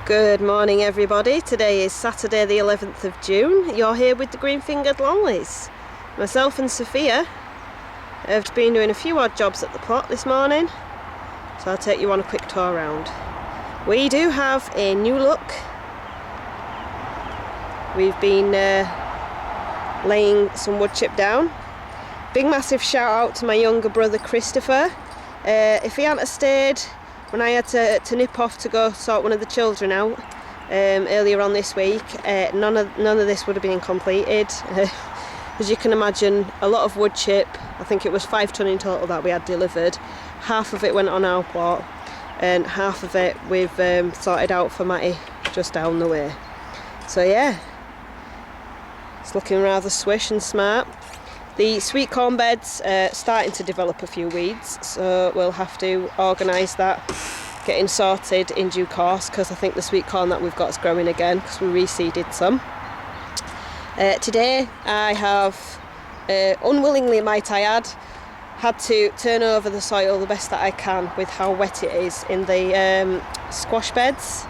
Good morning everybody. Today is Saturday the 11th of June. You're here with the green-fingered lollies. Myself and Sophia have been doing a few odd jobs at the plot this morning, so I'll take you on a quick tour around. We do have a new look. We've been laying some wood chip down. Big massive shout out to my younger brother Christopher. If he hadn't stayed when I had to nip off to go sort one of the children out earlier on this week, none of this would have been completed. As you can imagine, a lot of wood chip. I think it was 5 tonne in total that we had delivered. Half of it went on our plot and half of it we've sorted out for Matty just down the way. So yeah, it's looking rather swish and smart. The sweet corn bed's starting to develop a few weeds, so we'll have to organise that getting sorted in due course, because I think the sweet corn that we've got is growing again because we reseeded some. Today I have, unwillingly might I add, had to turn over the soil the best that I can with how wet it is in the squash beds.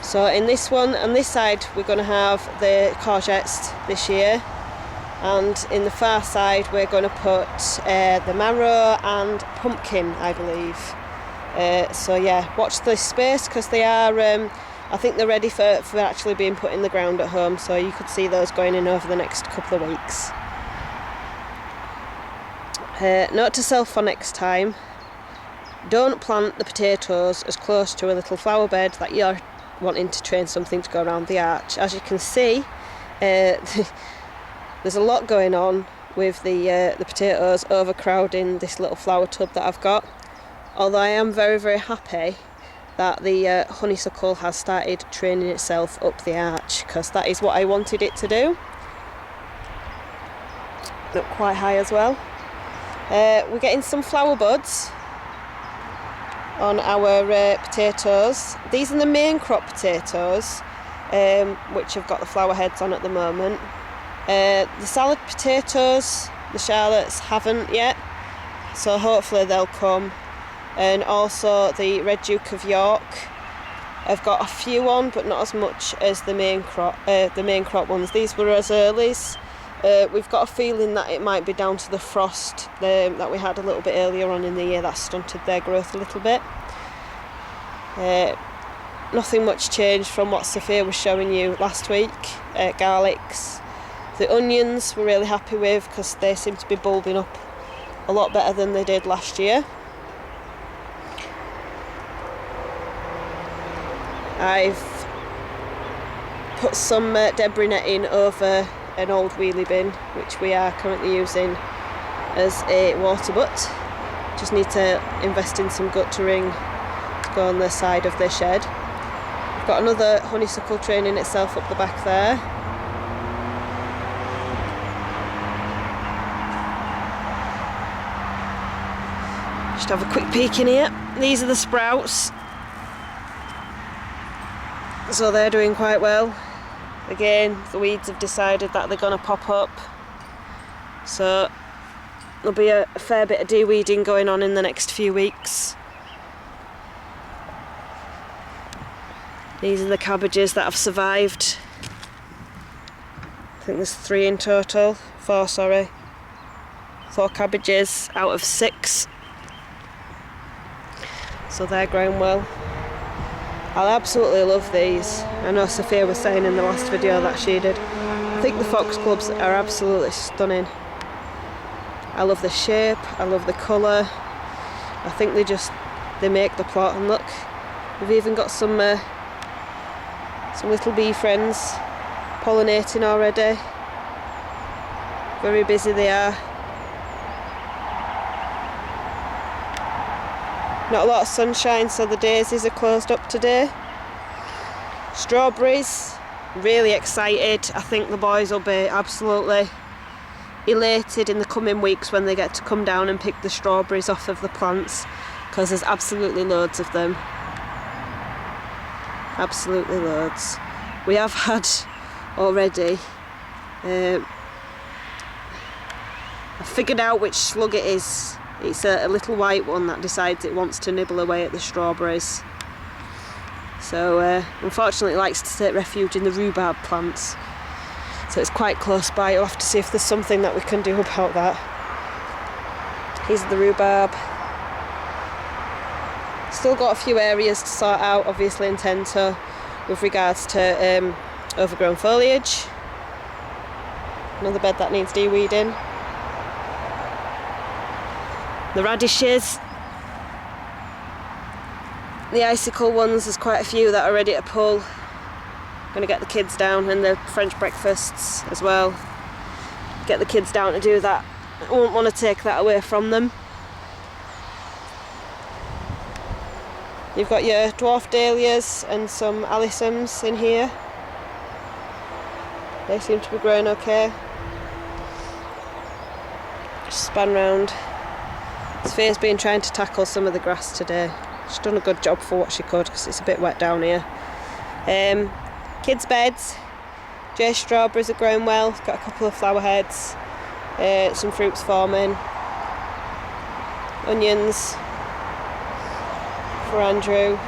So in this one and this side we're going to have the courgettes this year. And in the far side we're going to put the marrow and pumpkin, I believe. So yeah, watch this space because they are, I think they're ready for actually being put in the ground at home, so you could see those going in over the next couple of weeks. Note to self for next time: don't plant the potatoes as close to a little flower bed that you're wanting to train something to go around the arch. As you can see, there's a lot going on with the potatoes overcrowding this little flower tub that I've got. Although I am very, very happy that the honeysuckle has started training itself up the arch, because that is what I wanted it to do. Look quite high as well. We're getting some flower buds on our potatoes. These are the main crop potatoes, which have got the flower heads on at the moment. The salad potatoes, the Charlottes, haven't yet, so hopefully they'll come. And also the Red Duke of York, I've got a few on, but not as much as the main crop ones. These were as earlies. We've got a feeling that it might be down to the frost that we had a little bit earlier on in the year that stunted their growth a little bit. Nothing much changed from what Sophia was showing you last week. Garlics. The onions we're really happy with because they seem to be bulbing up a lot better than they did last year. I've put some debris netting over an old wheelie bin, which we are currently using as a water butt. Just need to invest in some guttering to go on the side of the shed. We've got another honeysuckle training itself up the back there. Just have a quick peek in here. These are the sprouts, so they're doing quite well. Again, the weeds have decided that they're going to pop up, so there'll be a fair bit of de-weeding going on in the next few weeks. These are the cabbages that have survived. I think there's 3 in total, 4 sorry. 4 cabbages out of 6. So they're growing well. I absolutely love these. I know Sophia was saying in the last video that she did. I think the foxgloves are absolutely stunning. I love the shape, I love the colour. I think they make the plot. And look, we've even got some little bee friends pollinating already. Very busy they are. Not a lot of sunshine, so the daisies are closed up today. Strawberries, really excited. I think the boys will be absolutely elated in the coming weeks when they get to come down and pick the strawberries off of the plants, because there's absolutely loads of them. Absolutely loads. We have had already, I figured out which slug it is. It It's a little white one that decides it wants to nibble away at the strawberries. So unfortunately it likes to take refuge in the rhubarb plants. So it's quite close by. You'll have to see if there's something that we can do about that. Here's the rhubarb. Still got a few areas to sort out, obviously in Tento, with regards to overgrown foliage. Another bed that needs de-weeding. The radishes. The icicle ones, there's quite a few that are ready to pull. Going to get the kids down, and the French breakfasts as well. Get the kids down to do that. I won't want to take that away from them. You've got your dwarf dahlias and some alyssums in here. They seem to be growing okay. Just span round. Sophia's been trying to tackle some of the grass today. She's done a good job for what she could, because it's a bit wet down here. Kids' beds. Jay's strawberries are growing well. Got a couple of flower heads. Some fruits forming. Onions for Andrew.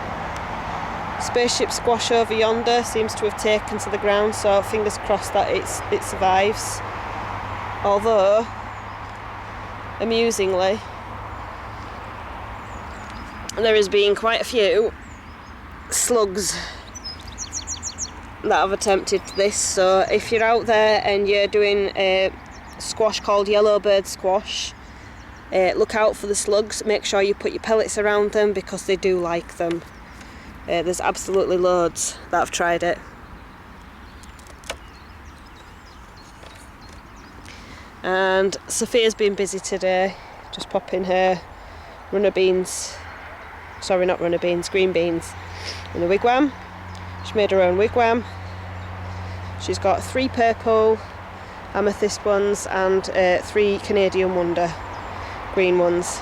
Spaceship squash over yonder seems to have taken to the ground, so fingers crossed that it survives. Although, amusingly, there has been quite a few slugs that have attempted this. So if you're out there and you're doing a squash called yellowbird squash, look out for the slugs. Make sure you put your pellets around them, because they do like them. There's absolutely loads that have tried it. And Sophia's been busy today, just popping her green beans in the wigwam. She made her own wigwam. She's got 3 purple amethyst ones and 3 Canadian Wonder green ones.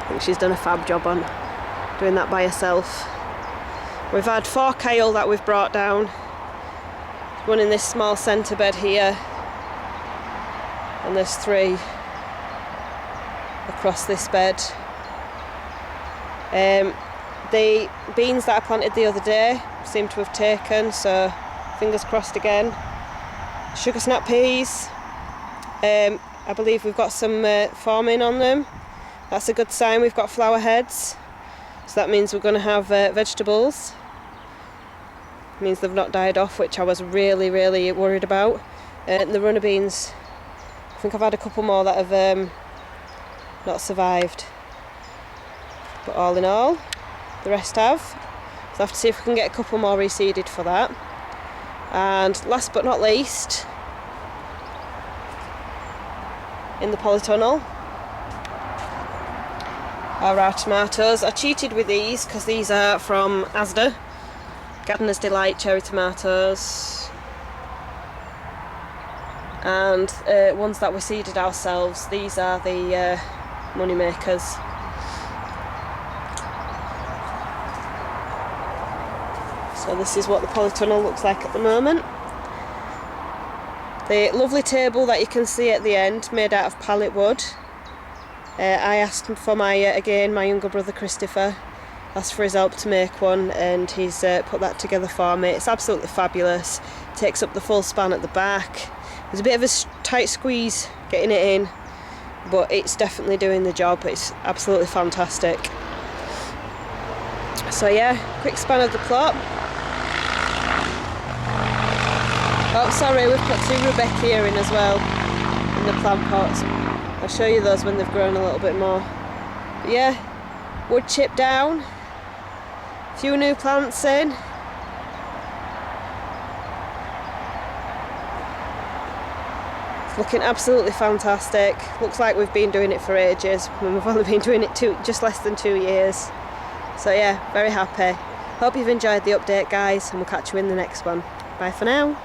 I think she's done a fab job on doing that by herself. We've had 4 kale that we've brought down. One in this small centre bed here, and there's 3 across this bed. The beans that I planted the other day seem to have taken, so fingers crossed again. Sugar snap peas, I believe we've got some forming on them. That's a good sign. We've got flower heads, so that means we're going to have vegetables. It means they've not died off, which I was really worried about. The runner beans, I think I've had a couple more that have not survived, but all in all the rest have. So I'll have to see if we can get a couple more reseeded for that. And last but not least, in the polytunnel are our tomatoes. I cheated with these because these are from Asda, Gardener's Delight cherry tomatoes, and ones that we seeded ourselves. These are the money makers. So this is what the polytunnel looks like at the moment. The lovely table that you can see at the end, made out of pallet wood. I asked for my younger brother Christopher, asked for his help to make one, and he's put that together for me. It's absolutely fabulous. Takes up the full span at the back. There's a bit of a tight squeeze getting it in, but it's definitely doing the job. It's absolutely fantastic. So yeah, quick span of the plot. Oh, sorry, we've put 2 Rudbeckia in as well, in the plant pots. I'll show you those when they've grown a little bit more. But yeah, wood chipped down, a few new plants in. It's looking absolutely fantastic. Looks like we've been doing it for ages, when we've only been doing it just less than 2 years. So yeah, very happy. Hope you've enjoyed the update, guys, and we'll catch you in the next one. Bye for now.